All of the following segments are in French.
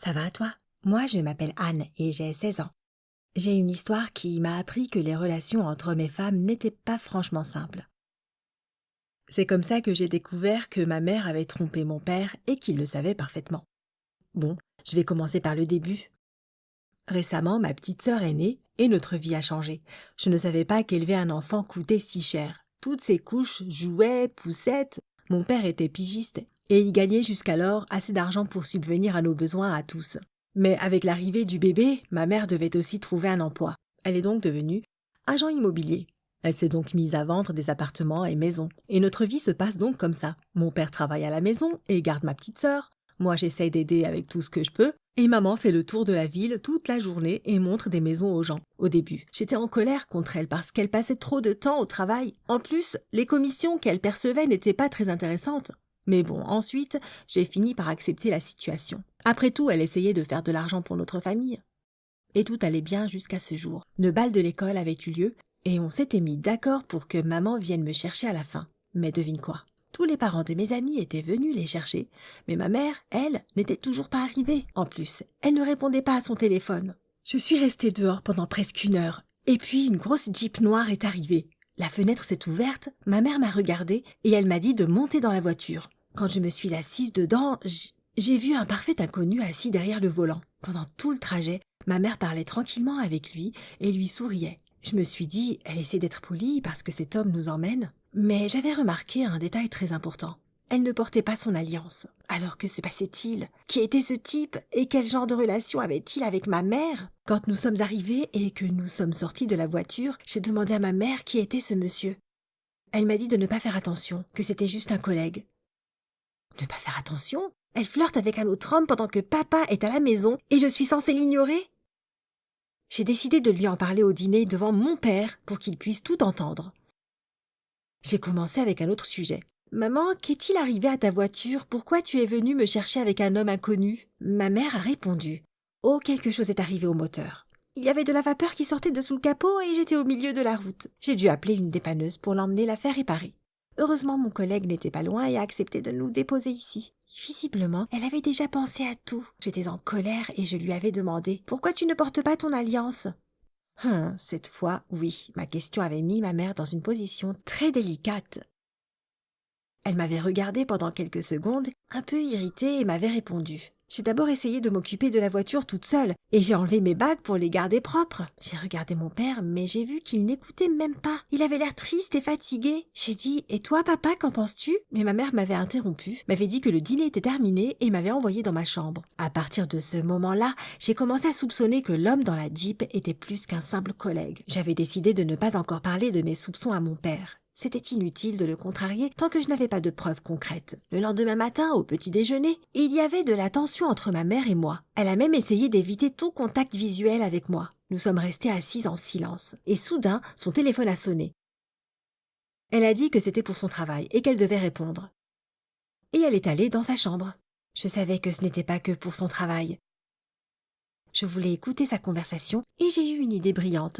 Ça va toi? Moi, je m'appelle Anne et j'ai 16 ans. J'ai une histoire qui m'a appris que les relations entre hommes et femmes n'étaient pas franchement simples. C'est comme ça que j'ai découvert que ma mère avait trompé mon père et qu'il le savait parfaitement. Bon, je vais commencer par le début. Récemment, ma petite sœur est née et notre vie a changé. Je ne savais pas qu'élever un enfant coûtait si cher. Toutes ses couches, jouets, poussettes. Mon père était pigiste et il gagnait jusqu'alors assez d'argent pour subvenir à nos besoins à tous. Mais avec l'arrivée du bébé, ma mère devait aussi trouver un emploi. Elle est donc devenue agent immobilier. Elle s'est donc mise à vendre des appartements et maisons. Et notre vie se passe donc comme ça. Mon père travaille à la maison et garde ma petite sœur. Moi, j'essaye d'aider avec tout ce que je peux. Et maman fait le tour de la ville toute la journée et montre des maisons aux gens. Au début, j'étais en colère contre elle parce qu'elle passait trop de temps au travail. En plus, les commissions qu'elle percevait n'étaient pas très intéressantes. Mais bon, ensuite, j'ai fini par accepter la situation. Après tout, elle essayait de faire de l'argent pour notre famille. Et tout allait bien jusqu'à ce jour. Le bal de l'école avait eu lieu et on s'était mis d'accord pour que maman vienne me chercher à la fin. Mais devine quoi? Tous les parents de mes amis étaient venus les chercher, mais ma mère, elle, n'était toujours pas arrivée. En plus, elle ne répondait pas à son téléphone. Je suis restée dehors pendant presque 1 heure, et puis une grosse Jeep noire est arrivée. La fenêtre s'est ouverte, ma mère m'a regardée et elle m'a dit de monter dans la voiture. Quand je me suis assise dedans, j'ai vu un parfait inconnu assis derrière le volant. Pendant tout le trajet, ma mère parlait tranquillement avec lui et lui souriait. Je me suis dit, elle essaie d'être polie parce que cet homme nous emmène. Mais j'avais remarqué un détail très important. Elle ne portait pas son alliance. Alors que se passait-il? Qui était ce type? Et quel genre de relation avait-il avec ma mère? Quand nous sommes arrivés et que nous sommes sortis de la voiture, j'ai demandé à ma mère qui était ce monsieur. Elle m'a dit de ne pas faire attention, que c'était juste un collègue. Ne pas faire attention? Elle flirte avec un autre homme pendant que papa est à la maison et je suis censée l'ignorer? J'ai décidé de lui en parler au dîner devant mon père pour qu'il puisse tout entendre. J'ai commencé avec un autre sujet. Maman, qu'est-il arrivé à ta voiture? Pourquoi tu es venue me chercher avec un homme inconnu? Ma mère a répondu. Oh, quelque chose est arrivé au moteur. Il y avait de la vapeur qui sortait de sous le capot et j'étais au milieu de la route. J'ai dû appeler une dépanneuse pour l'emmener la faire réparer. Heureusement, mon collègue n'était pas loin et a accepté de nous déposer ici. Visiblement, elle avait déjà pensé à tout. J'étais en colère et je lui avais demandé « Pourquoi tu ne portes pas ton alliance ?» Cette fois, oui, ma question avait mis ma mère dans une position très délicate. Elle m'avait regardée pendant quelques secondes, un peu irritée, et m'avait répondu. J'ai d'abord essayé de m'occuper de la voiture toute seule, et j'ai enlevé mes bagues pour les garder propres. J'ai regardé mon père, mais j'ai vu qu'il n'écoutait même pas. Il avait l'air triste et fatigué. J'ai dit « Et toi, papa, qu'en penses-tu » Mais ma mère m'avait interrompu, m'avait dit que le dîner était terminé et m'avait envoyé dans ma chambre. À partir de ce moment-là, j'ai commencé à soupçonner que l'homme dans la Jeep était plus qu'un simple collègue. J'avais décidé de ne pas encore parler de mes soupçons à mon père. C'était inutile de le contrarier tant que je n'avais pas de preuves concrètes. Le lendemain matin, au petit déjeuner, il y avait de la tension entre ma mère et moi. Elle a même essayé d'éviter tout contact visuel avec moi. Nous sommes restés assis en silence. Et soudain, son téléphone a sonné. Elle a dit que c'était pour son travail et qu'elle devait répondre. Et elle est allée dans sa chambre. Je savais que ce n'était pas que pour son travail. Je voulais écouter sa conversation et j'ai eu une idée brillante.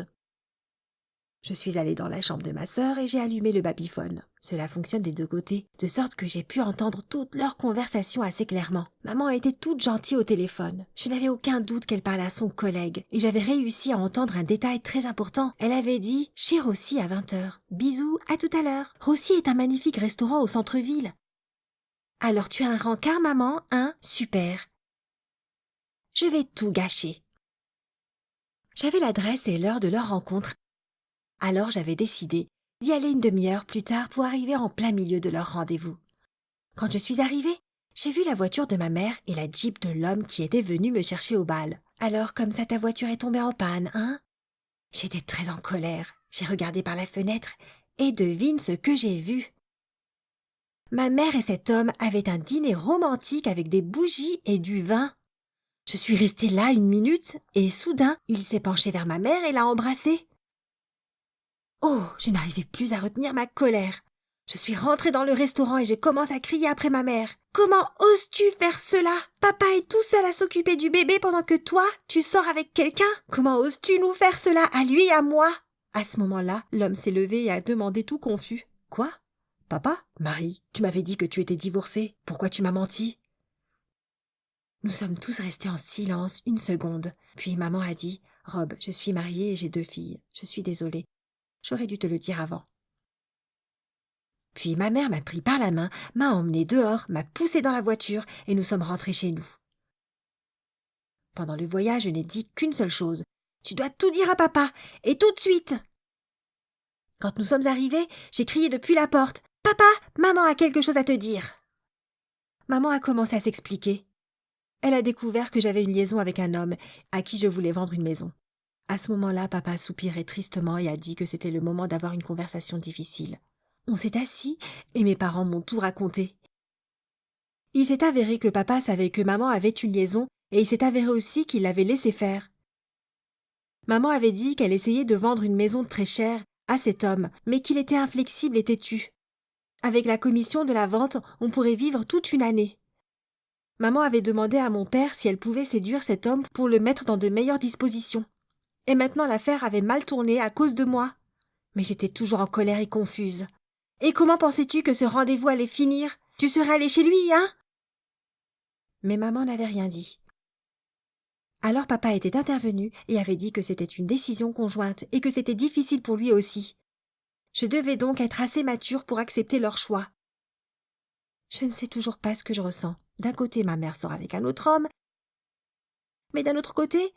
Je suis allée dans la chambre de ma sœur et j'ai allumé le babyphone. Cela fonctionne des deux côtés, de sorte que j'ai pu entendre toute leur conversation assez clairement. Maman était toute gentille au téléphone. Je n'avais aucun doute qu'elle parlait à son collègue et j'avais réussi à entendre un détail très important. Elle avait dit « Chez Rossi à 20h. Bisous, à tout à l'heure. Rossi est un magnifique restaurant au centre-ville. » Alors tu as un rencard, maman, hein? Super. Je vais tout gâcher. J'avais l'adresse et l'heure de leur rencontre. Alors j'avais décidé d'y aller une demi-heure plus tard pour arriver en plein milieu de leur rendez-vous. Quand je suis arrivée, j'ai vu la voiture de ma mère et la Jeep de l'homme qui était venu me chercher au bal. Alors comme ça ta voiture est tombée en panne, hein? J'étais très en colère. J'ai regardé par la fenêtre et devine ce que j'ai vu. Ma mère et cet homme avaient un dîner romantique avec des bougies et du vin. Je suis restée là 1 minute et soudain, il s'est penché vers ma mère et l'a embrassée. Oh, je n'arrivais plus à retenir ma colère. Je suis rentrée dans le restaurant et j'ai commencé à crier après ma mère. Comment oses-tu faire cela? Papa est tout seul à s'occuper du bébé pendant que toi, tu sors avec quelqu'un? Comment oses-tu nous faire cela à lui et à moi? À ce moment-là, l'homme s'est levé et a demandé tout confus. Quoi? Papa? Marie, tu m'avais dit que tu étais divorcée. Pourquoi tu m'as menti? Nous sommes tous restés en silence une seconde. Puis maman a dit « Rob, je suis mariée et j'ai 2 filles. Je suis désolée. J'aurais dû te le dire avant. » Puis ma mère m'a pris par la main, m'a emmené dehors, m'a poussé dans la voiture et nous sommes rentrés chez nous. Pendant le voyage, je n'ai dit qu'une seule chose. « Tu dois tout dire à papa, et tout de suite !» Quand nous sommes arrivés, j'ai crié depuis la porte. « Papa, maman a quelque chose à te dire !» Maman a commencé à s'expliquer. Elle a découvert que j'avais une liaison avec un homme à qui je voulais vendre une maison. À ce moment-là, papa soupirait tristement et a dit que c'était le moment d'avoir une conversation difficile. On s'est assis et mes parents m'ont tout raconté. Il s'est avéré que papa savait que maman avait une liaison et il s'est avéré aussi qu'il l'avait laissé faire. Maman avait dit qu'elle essayait de vendre une maison très chère à cet homme, mais qu'il était inflexible et têtu. Avec la commission de la vente, on pourrait vivre toute une année. Maman avait demandé à mon père si elle pouvait séduire cet homme pour le mettre dans de meilleures dispositions. Et maintenant l'affaire avait mal tourné à cause de moi. Mais j'étais toujours en colère et confuse. Et comment pensais-tu que ce rendez-vous allait finir? Tu serais allé chez lui, hein? Mais maman n'avait rien dit. Alors papa était intervenu et avait dit que c'était une décision conjointe et que c'était difficile pour lui aussi. Je devais donc être assez mature pour accepter leur choix. Je ne sais toujours pas ce que je ressens. D'un côté, ma mère sort avec un autre homme, mais d'un autre côté,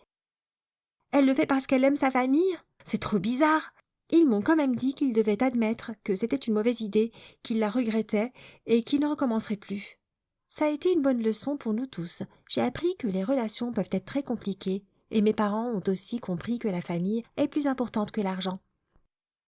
elle le fait parce qu'elle aime sa famille. C'est trop bizarre. Ils m'ont quand même dit qu'ils devaient admettre que c'était une mauvaise idée, qu'ils la regrettaient et qu'ils ne recommenceraient plus. Ça a été une bonne leçon pour nous tous. J'ai appris que les relations peuvent être très compliquées et mes parents ont aussi compris que la famille est plus importante que l'argent.